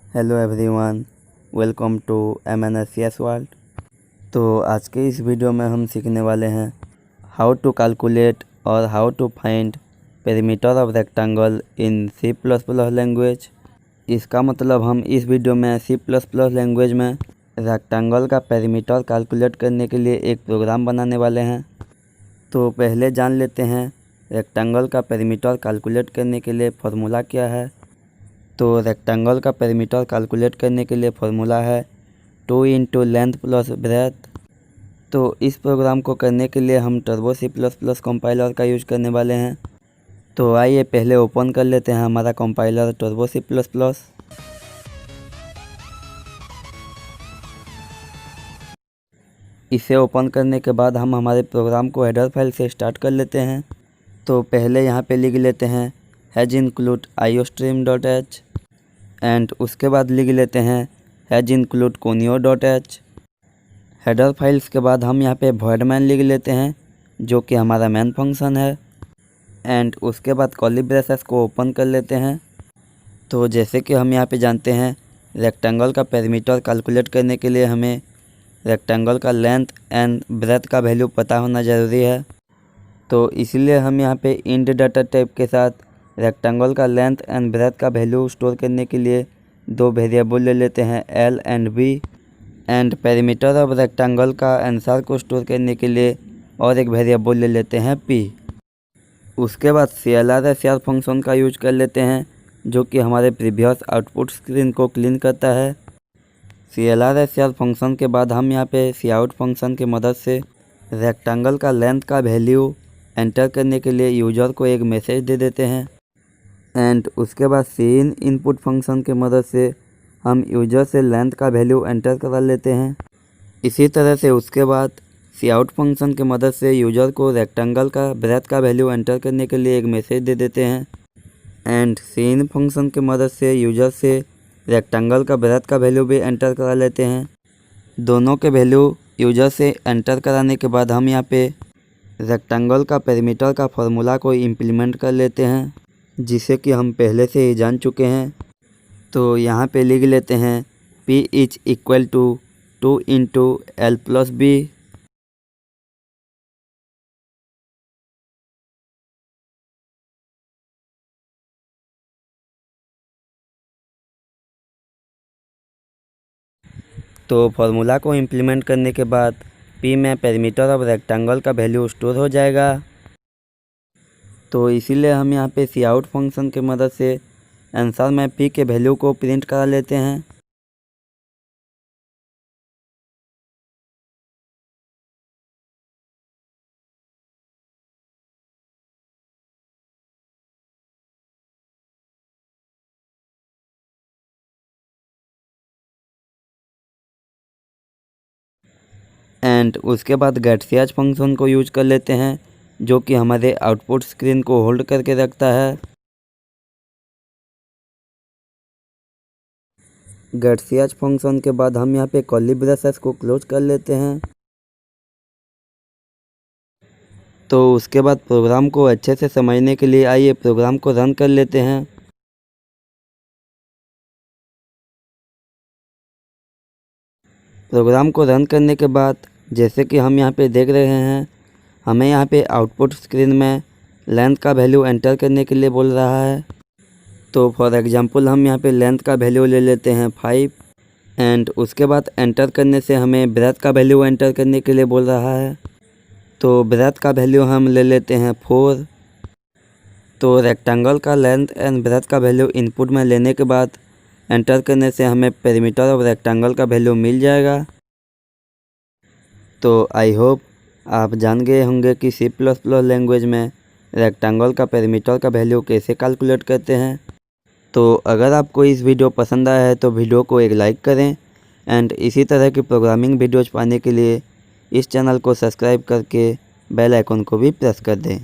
Hello everyone, welcome to MNSCS world. तो आज के इस वीडियो में हम सीखने वाले हैं हाउ टू कैलकुलेट और how to find perimeter of rectangle in C++ language. इसका मतलब हम इस वीडियो में C++ लैंग्वेज में रेक्टेंगल का पेरीमीटर कैलकुलेट करने के लिए एक प्रोग्राम बनाने वाले हैं। तो पहले जान लेते हैं रेक्टेंगल का पेरीमीटर कैलकुलेट करने के लिए फार्मूला क्या है। तो रेक्टेंगल का पेरीमीटर कैलकुलेट करने के लिए फार्मूला है 2 × लेंथ प्लस ब्रेथ। तो इस प्रोग्राम को करने के लिए हम टर्बो C++ कंपाइलर का यूज करने वाले हैं। तो आइए पहले ओपन कर लेते हैं हमारा कंपाइलर टर्बो C++। इसे ओपन करने के बाद हम हमारे प्रोग्राम को हेडर फाइल से स्टार्ट कर लेते हैं। तो पहले यहाँ पे लिख लेते हैं हैज इंक्लूड iostream.h एंड उसके बाद लिख लेते हैं has include conio.h। Header files के बाद हम यहाँ पे void main लिख लेते हैं जो कि हमारा मेन फंक्शन है। एंड उसके बाद कर्ली ब्रेसेस को ओपन कर लेते हैं। तो जैसे कि हम यहाँ पे जानते हैं रेक्टेंगल का पेरीमीटर कैलकुलेट करने के लिए हमें रेक्टेंगल का लेंथ एंड ब्रेथ का वैल्यू पता होना ज़रूरी है। तो इसलिए हम यहाँ पे इंट डाटा टाइप के साथ रेक्टेंगल का लेंथ एंड ब्रेथ का वैल्यू स्टोर करने के लिए दो वेरिएबल ले लेते हैं L and B। And perimeter of rectangle का आंसर को स्टोर करने के लिए और एक वेरिएबल ले लेते हैं P। उसके बाद CLR फंक्शन का यूज कर लेते हैं जो कि हमारे प्रीवियस आउटपुट स्क्रीन को क्लीन करता है। CLR फंक्शन के बाद हम यहाँ पे cout फंक्शन की मदद से रेक्टेंगल का लेंथ का वैल्यू एंटर करने के लिए यूज़र को एक मैसेज दे देते हैं। एंड उसके बाद sin इनपुट फंक्शन की मदद से हम यूज़र से लेंथ का वैल्यू एंटर करा लेते हैं। इसी तरह से उसके बाद cout फंक्शन की मदद से यूज़र को रेक्टेंगल का ब्रेथ का वैल्यू एंटर करने के लिए एक मैसेज दे देते हैं। एंड sin फंक्शन की मदद से यूज़र से रेक्टेंगल का ब्रेथ का वैल्यू भी एंटर करा लेते हैं। दोनों के वैल्यू यूज़र से एंटर कराने के बाद हम यहाँ पे रेक्टेंगल का पेरीमीटर का फार्मूला को इम्प्लीमेंट कर लेते हैं जिसे कि हम पहले से ही जान चुके हैं। तो यहाँ पे लिख लेते हैं P = 2 × L + B। तो फार्मूला को इम्प्लीमेंट करने के बाद P में पेरीमीटर ऑफ रेक्टेंगल का वैल्यू स्टोर हो जाएगा। तो इसीलिए हम यहाँ पे cout फंक्शन की मदद से आंसर में P के वैल्यू को प्रिंट करा लेते हैं। एंड उसके बाद getCH फंक्शन को यूज कर लेते हैं जो कि हमारे आउटपुट स्क्रीन को होल्ड करके रखता है। getCH फंक्शन के बाद हम यहाँ पे कर्ली ब्रेसेस को क्लोज कर लेते हैं। तो उसके बाद प्रोग्राम को अच्छे से समझने के लिए आइए प्रोग्राम को रन कर लेते हैं। प्रोग्राम को रन करने के बाद जैसे कि हम यहाँ पे देख रहे हैं हमें यहाँ पे आउटपुट स्क्रीन में लेंथ का वैल्यू एंटर करने के लिए बोल रहा है। तो फॉर एग्जांपल हम यहाँ पे लेंथ का वैल्यू ले लेते हैं 5। एंड उसके बाद एंटर करने से हमें ब्रेथ का वैल्यू एंटर करने के लिए बोल रहा है। तो ब्रेथ का वैल्यू हम ले लेते हैं 4। तो रेक्टेंगल का लेंथ एंड ब्रेथ का वैल्यू इनपुट में लेने के बाद एंटर करने से हमें पेरीमीटर ऑफ रेक्टेंगल का वैल्यू मिल जाएगा। तो आई होप आप जान गए होंगे कि C++ लैंग्वेज में रेक्टेंगल का पेरीमीटर का वैल्यू कैसे कैलकुलेट करते हैं। तो अगर आपको इस वीडियो पसंद आया है तो वीडियो को एक लाइक करें एंड इसी तरह की प्रोग्रामिंग वीडियोज़ पाने के लिए इस चैनल को सब्सक्राइब करके बेल आइकन को भी प्रेस कर दें।